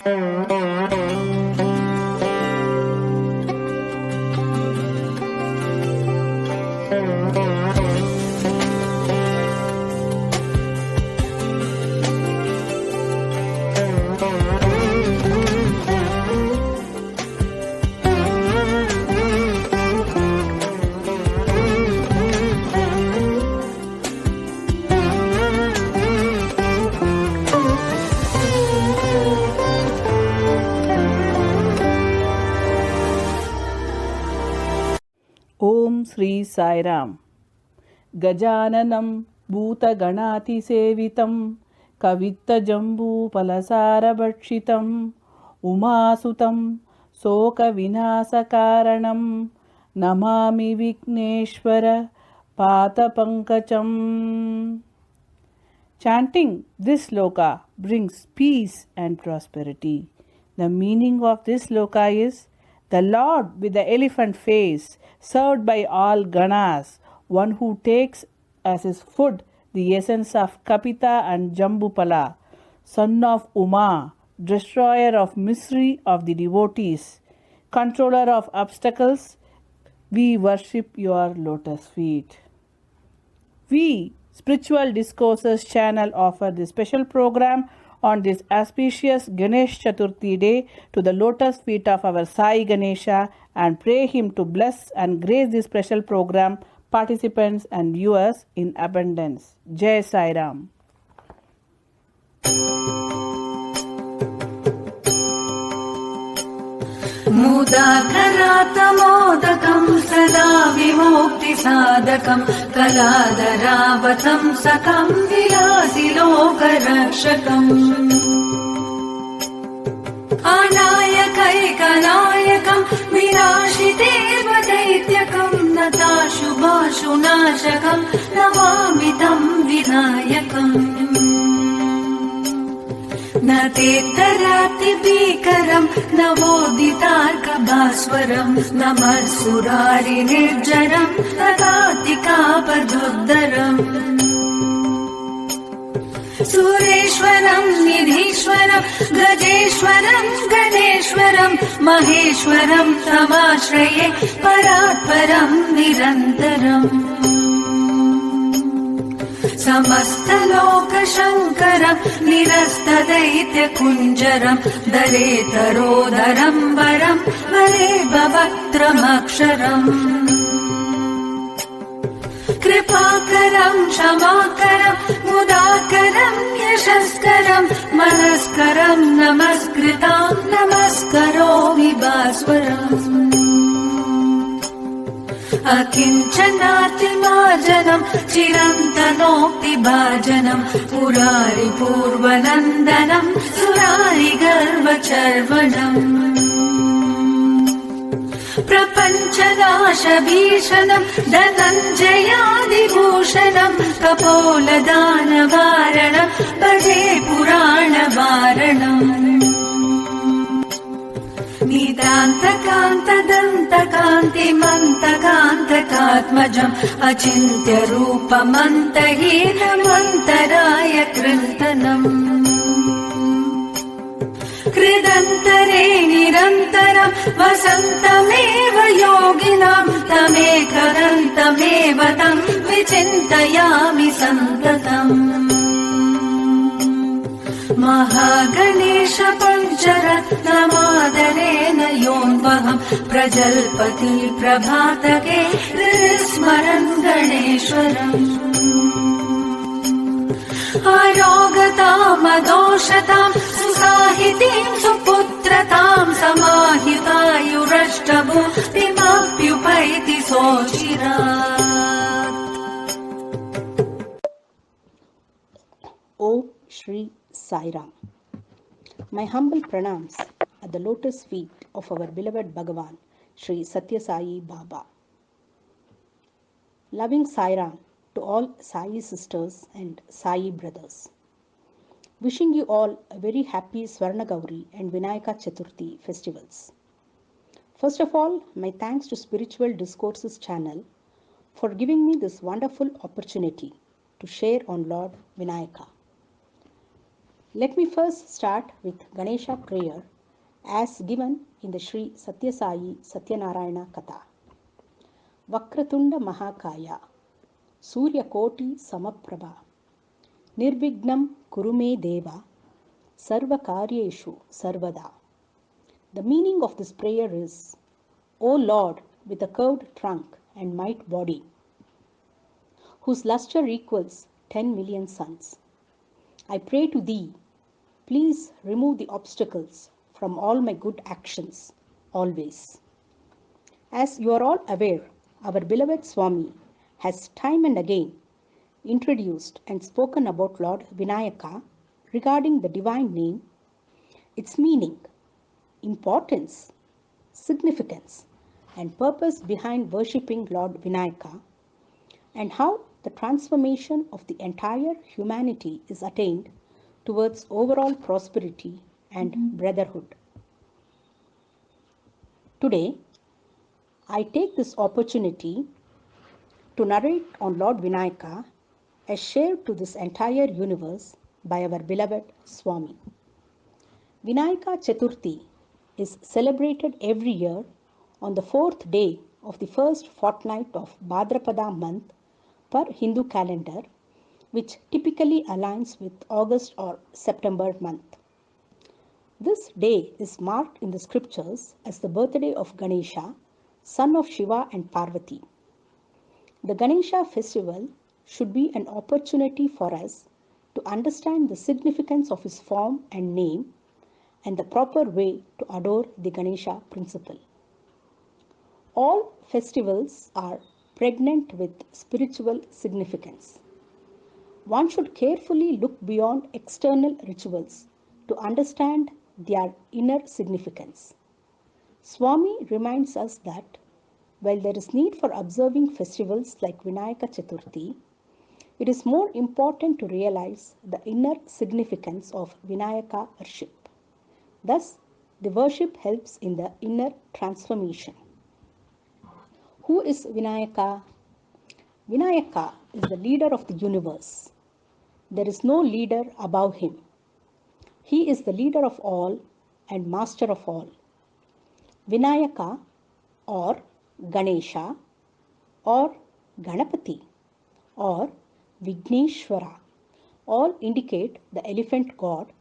Om Sri Sai Ram. Gajananam Bhutaganaatisevitam Kavittajamboopalasarabhakshitam Umasutam Sokavinasakaranam Namami Vigneshwara Patapankacham. Chanting this sloka brings peace and prosperity. The meaning of this sloka is the Lord with the elephant face, served by all Ganas, one who takes as his food the essence of Kapita and Jambupala, son of Uma, destroyer of misery of the devotees, controller of obstacles, we worship your lotus feet. We, Spiritual Discourses channel, offer this special program on this auspicious Ganesh Chaturthi day to the lotus feet of our Sai Ganesha and pray him to bless and grace this special program, participants and viewers in abundance. Jai Sai Ram. मुदाकरातमोदकं सदा विमुक्तिसाधकं कलादरावतं सकं विलासिलोकरक्षकम् आनायकैकनायकं विनाशितेर्वदैत्यकं नताशुभाशुनाशकं नमामि तं विनायकम् न तेतरातिभीकरं नवोदितार्कभास्वरं नमः सुरारिनिर्जरं नतातिकापदुद्धरम् सुरेश्वरं निधीश्वरं गजेश्वरं गणेश्वरं महेश्वरं तमाश्रये परात्परं निरन्तरम् समस्तलोकशङ्करं निरस्तदैत्यकुञ्जरं दरेतरोदरं वरं वरे भवक्त्रमक्षरम् कृपाकरं क्षमाकरं मुदाकरं यशस्करं मनस्करं नमस्कृतां नमस्करोमि भास्वरम् अकिञ्चनातिमार्जनं चिरन्तनोक्तिभाजनं पुरारिपूर्वनन्दनं सुरारिगर्वचर्वणम् प्रपञ्चनाशभीषणं धनञ्जयादिभूषणं कपोलदानवारणं भजे पुराणवारणम् निदान्तकान्तदन्तकान्तिमन्तकान्तकात्मजम् अचिन्त्यरूपमन्तहीनमन्तराय कृन्तनम् कृदन्तरे निरन्तरं वसन्तमेव योगिनां तमेकदन्तमेव तं विचिन्तयामि सन्ततम् महागणेश पञ्चरत्नमादरेण योऽन्वहं प्रजल्पति प्रभातके स्मरन् गणेश्वरम् आरोगतामदोषतां सुसाहितीं सुपुत्रतां समाहितायुरष्टभूतिमप्युपैति सोचिरात्। Om Shri Sai Ram. My humble pranams at the lotus feet of our beloved Bhagavan, Shri Satya Sai Baba. Loving Sai Ram to all Sai sisters and Sai brothers. Wishing you all a very happy Swarna Gauri and Vinayaka Chaturthi festivals. First of all, my thanks to Spiritual Discourses channel for giving me this wonderful opportunity to share on Lord Vinayaka. Let me first start with Ganesha prayer as given in the Sri Satya Sai Satyanarayana Katha. Vakratunda Mahakaya Surya Koti Samaprabha Nirvignam Kurume Deva Sarva Karyeshu Sarvada. The meaning of this prayer is, O Lord with a curved trunk and might body, whose luster equals 10 million suns, I pray to thee, please remove the obstacles from all my good actions, always. As you are all aware, our beloved Swami has time and again introduced and spoken about Lord Vinayaka regarding the divine name, its meaning, importance, significance, and purpose behind worshipping Lord Vinayaka, and how the transformation of the entire humanity is attained towards overall prosperity and brotherhood. Today, I take this opportunity to narrate on Lord Vinayaka as shared to this entire universe by our beloved Swami. Vinayaka Chaturthi is celebrated every year on the fourth day of the first fortnight of Bhadrapada month per Hindu calendar, which typically aligns with August or September month. This day is marked in the scriptures as the birthday of Ganesha, son of Shiva and Parvati. The Ganesha festival should be an opportunity for us to understand the significance of his form and name and the proper way to adore the Ganesha principle. All festivals are pregnant with spiritual significance. One should carefully look beyond external rituals to understand their inner significance. Swami reminds us that while there is need for observing festivals like Vinayaka Chaturthi, it is more important to realize the inner significance of Vinayaka worship. Thus, the worship helps in the inner transformation. Who is Vinayaka? Vinayaka is the leader of the universe. There is no leader above him. He is the leader of all and master of all. Vinayaka or Ganesha or Ganapati or Vigneshwara all indicate the elephant god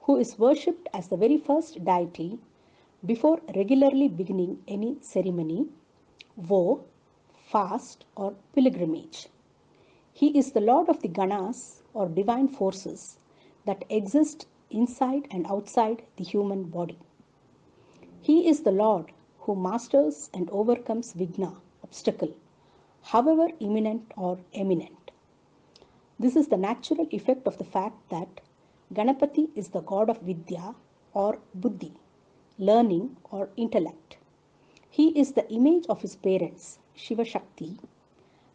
who is worshipped as the very first deity before regularly beginning any ceremony, vow, fast or pilgrimage. He is the lord of the Ganas or divine forces that exist inside and outside the human body. He is the Lord who masters and overcomes Vigna, obstacle, however imminent or eminent. This is the natural effect of the fact that Ganapati is the god of Vidya or Buddhi, learning or intellect. He is the image of his parents, Shiva Shakti,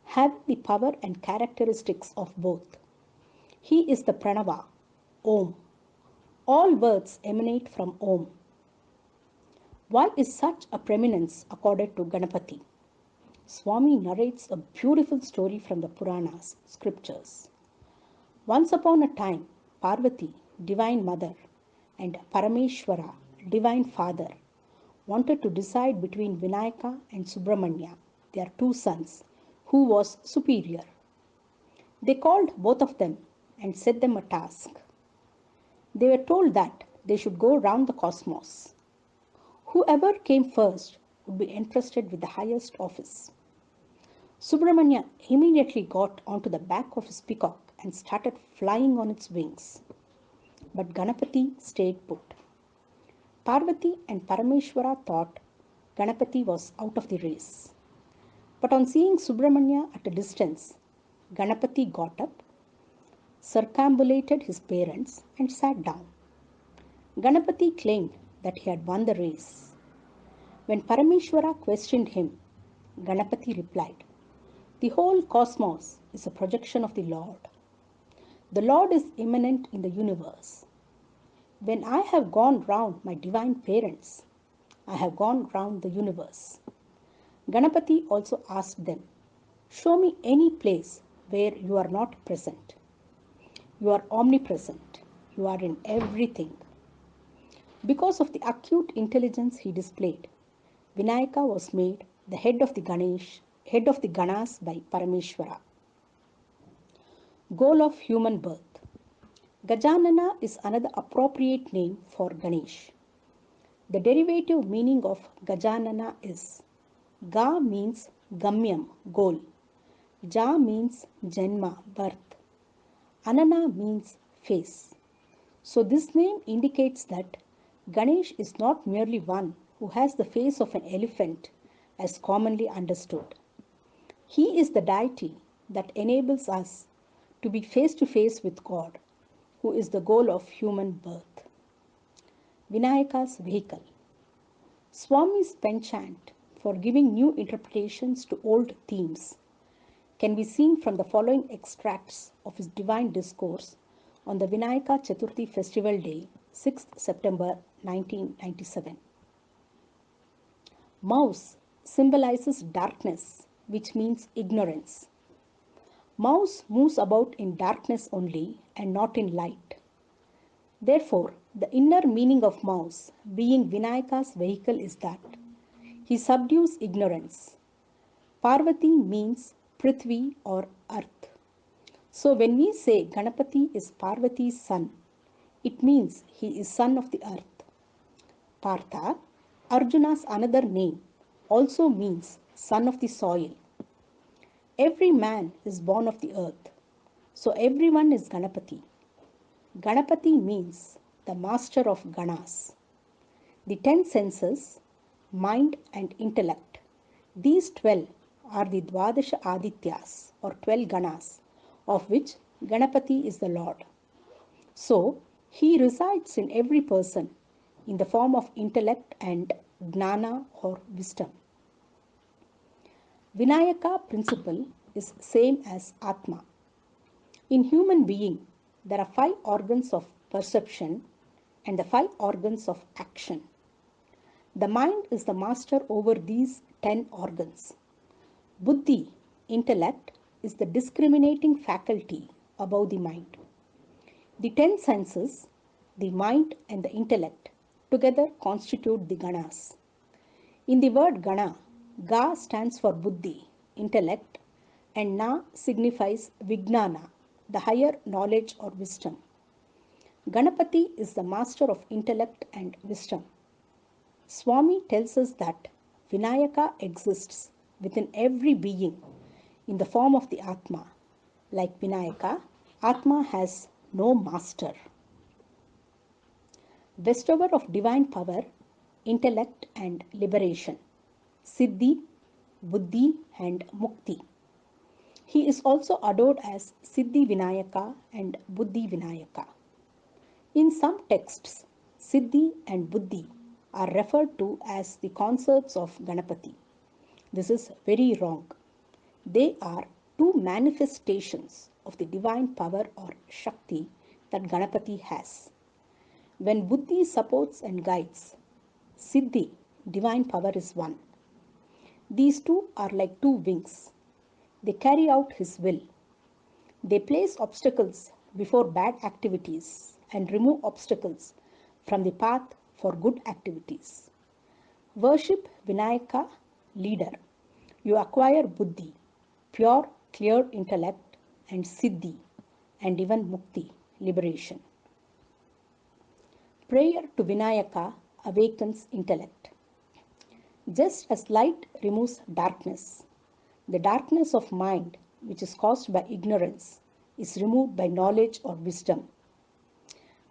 having the power and characteristics of both. He is the Pranava, Om. All words emanate from Om. Why is such a preeminence accorded to Ganapati? Swami narrates a beautiful story from the Puranas, scriptures. Once upon a time, Parvati, divine mother, and Parameshwara, divine father, wanted to decide between Vinayaka and Subramanya, their two sons, who was superior. They called both of them and set them a task. They were told that they should go round the cosmos. Whoever came first would be entrusted with the highest office. Subramanya immediately got onto the back of his peacock and started flying on its wings. But Ganapati stayed put. Parvati and Parameshwara thought Ganapati was out of the race. But on seeing Subramanya at a distance, Ganapati got up, circumambulated his parents, and sat down. Ganapati claimed that he had won the race. When Parameshwara questioned him, Ganapati replied, "The whole cosmos is a projection of the Lord. The Lord is immanent in the universe. When I have gone round my divine parents, I have gone round the universe." Ganapati also asked them, "Show me any place where you are not present. You are omnipresent. You are in everything. Because of the acute intelligence he displayed, Vinayaka was made the head of the Ganas by Parameshwara. Goal of human birth. Gajanana is another appropriate name for Ganesh. The derivative meaning of Gajanana is Ga means Gamyam, goal. Ja means Janma, birth. Anana means face. So this name indicates that Ganesh is not merely one who has the face of an elephant as commonly understood. He is the deity that enables us to be face to face with God, who is the goal of human birth. Vinayaka's vehicle. Swami's penchant for giving new interpretations to old themes can be seen from the following extracts of his divine discourse on the Vinayaka Chaturthi festival day, 6th September 1997. Mouse symbolizes darkness, which means ignorance. Mouse moves about in darkness only and not in light. Therefore, the inner meaning of mouse, being Vinayaka's vehicle, is that he subdues ignorance. Parvati means Prithvi or earth. So when we say Ganapati is Parvati's son, it means he is son of the earth. Partha, Arjuna's another name, also means son of the soil. Every man is born of the earth, so everyone is Ganapati. Ganapati means the master of Ganas. The 10 senses, mind and intellect, these 12 are the Dvadasha Adityas or 12 Ganas, of which Ganapati is the Lord. So, he resides in every person in the form of intellect and Gnana or wisdom. Vinayaka principle is same as Atma. In human being, there are 5 organs of perception and the 5 organs of action. The mind is the master over these 10 organs. Buddhi, intellect, is the discriminating faculty above the mind. The 10 senses, the mind and the intellect, together constitute the Ganas. In the word Gana, Ga stands for Buddhi, intellect, and Na signifies Vijnana, the higher knowledge or wisdom. Ganapati is the master of intellect and wisdom. Swami tells us that Vinayaka exists within every being in the form of the Atma. Like Vinayaka, Atma has no master. Bestower of divine power, intellect and liberation, Siddhi, Buddhi and Mukti. He is also adored as Siddhi Vinayaka and Buddhi Vinayaka. In some texts, Siddhi and Buddhi are referred to as the consorts of Ganapati. This is very wrong. They are 2 manifestations of the divine power or Shakti that Ganapati has. When Buddhi supports and guides, Siddhi, divine power, is one. These 2 are like 2 wings. They carry out his will. They place obstacles before bad activities and remove obstacles from the path for good activities. Worship Vinayaka, leader. You acquire Buddhi, pure, clear intellect, and Siddhi, and even Mukti, liberation. Prayer to Vinayaka awakens intellect. Just as light removes darkness, the darkness of mind, which is caused by ignorance, is removed by knowledge or wisdom.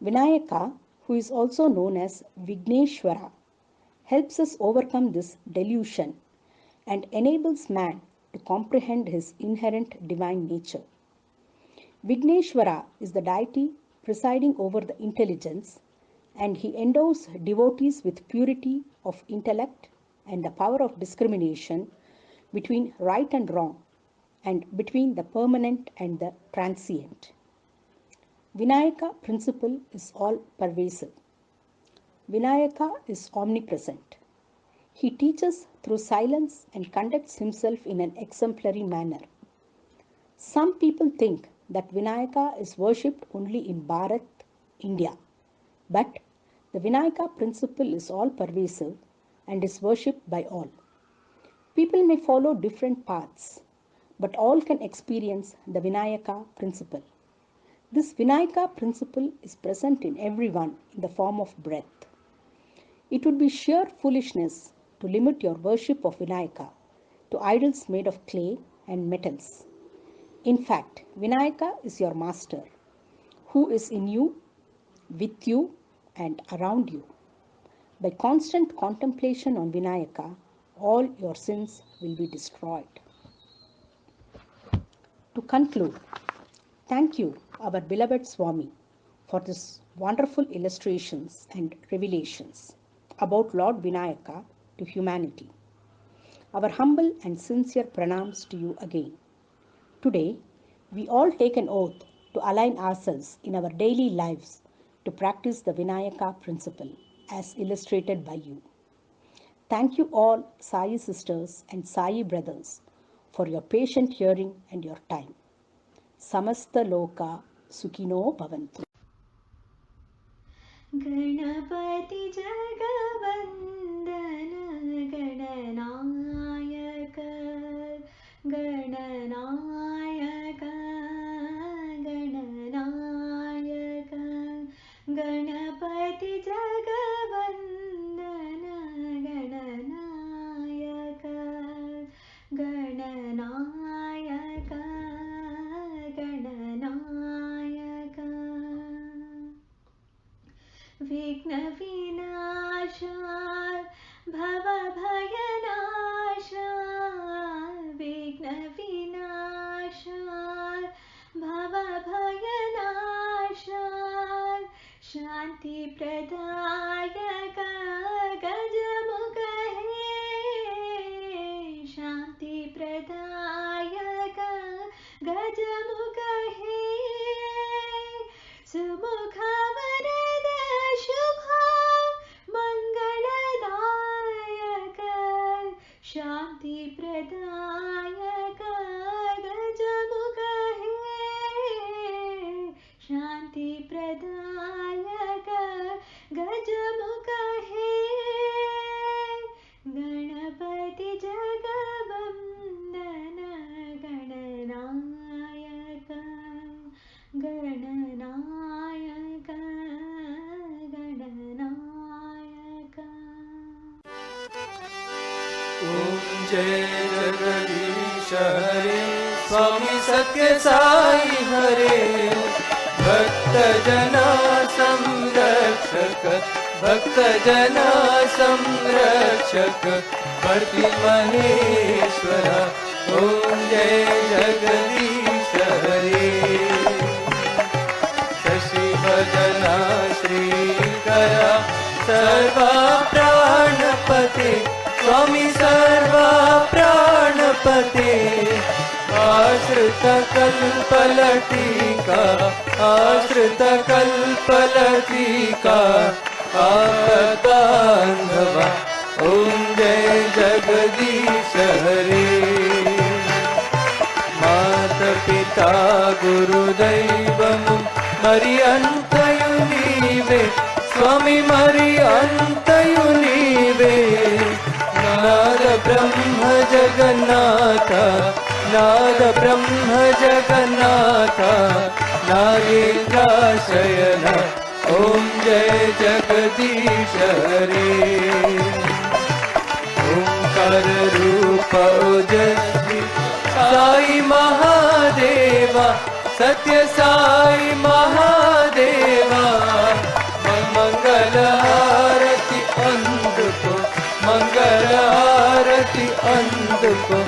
Vinayaka, who is also known as Vigneshwara, helps us overcome this delusion and enables man to comprehend his inherent divine nature. Vigneshwara is the deity presiding over the intelligence, and he endows devotees with purity of intellect and the power of discrimination between right and wrong, and between the permanent and the transient. Vinayaka principle is all pervasive. Vinayaka is omnipresent. He teaches through silence and conducts himself in an exemplary manner. Some people think that Vinayaka is worshipped only in Bharat, India. But the Vinayaka principle is all pervasive and is worshipped by all. People may follow different paths, but all can experience the Vinayaka principle. This Vinayaka principle is present in everyone in the form of breath. It would be sheer foolishness to limit your worship of Vinayaka to idols made of clay and metals. In fact, Vinayaka is your master, who is in you, with you, and around you. By constant contemplation on Vinayaka, all your sins will be destroyed. To conclude, thank you, our beloved Swami, for these wonderful illustrations and revelations about Lord Vinayaka to humanity. Our humble and sincere pranams to you again. Today, we all take an oath to align ourselves in our daily lives to practice the Vinayaka principle as illustrated by you. Thank you all, Sai sisters and Sai brothers, for your patient hearing and your time. Samasta Loka Sukhino Bhavantu. Ganpati जगवन्दन Gananayak Gananayak Gananayak Ganpati जगवन्दन Gananayak Gananayak Gananayak विघ्नविनाशा भवभयनाशा विघ्नविनाशा भवभयनाशा शान्तिप्रदायक गजमुख हे शान्तिप्रदायक गजमुख हे सुमुख वरद शुभा मंगलदायक शांति प्रदायक गजमुख हे शांति प्रदायक गजमुख हे गणपति जगवन्दन गणनायक गणनायक गणनायक ओम जय जगदीश हरे स्वामी सत्य साई हरे भक्त जना संरक्षक भक्त जना संरक्षक भक्ति महेश्वर ओम जय जगदीश हरे शशि भजना श्रीकरा सर्वा प्राणपते स्वामी सर्वा प्राणपते आश्रित कल्पलटिका आश्रित कल्पलटिका आपदान्धवा ओम जय जगदीश हरे मात पिता गुरुदैवम् मरि अंतयु नीवे स्वामी मरि अंतयु नीवे नाद ब्रह्म जगन्नाथ नाद ब्रह्म जगन्नाथ नागेन्द्राशयन ओम जय जगदीश हरे ओंकार रूप ओजस्वी साई महादेवा सत्य साई महादेवा मंगल आरती अंधको मंगल आरती अंधको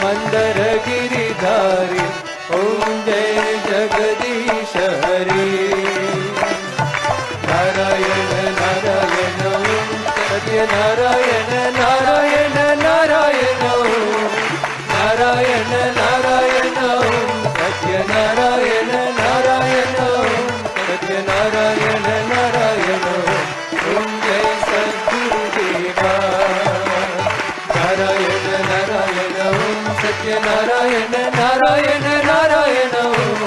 मंदर गिरिधारी ओम जय जगदीश हरे नारायण नारायण ओम सत्य नारायण नारायण नारायण ओम नारायण नारायण ओम सत्य नारायण नारायण ओम सत्य नारायण नारायण ओम जय सद्गुरुदेवा नारायण नारायण ओम सत्य नारायण नारायण नारायण ओम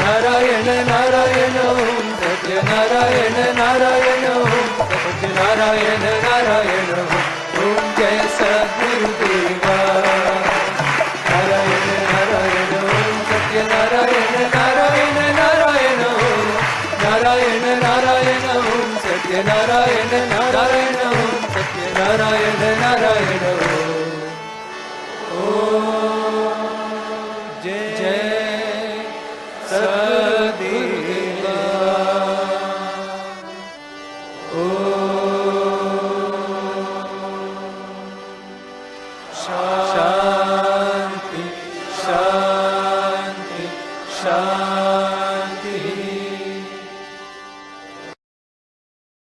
नारायण नारायण ओम सत्य नारायण नारायण ओम सत्यनारायण नारायण ओम जय सद्गुरुदेवा नारायण नारायण ओम सत्यनारायण नारायण नारायण ओम नारायण नारायण ओम सत्यनारायण नारायण ओम सत्यनारायण नारायण ओम जय सद्गुरुदेवा ओम शांति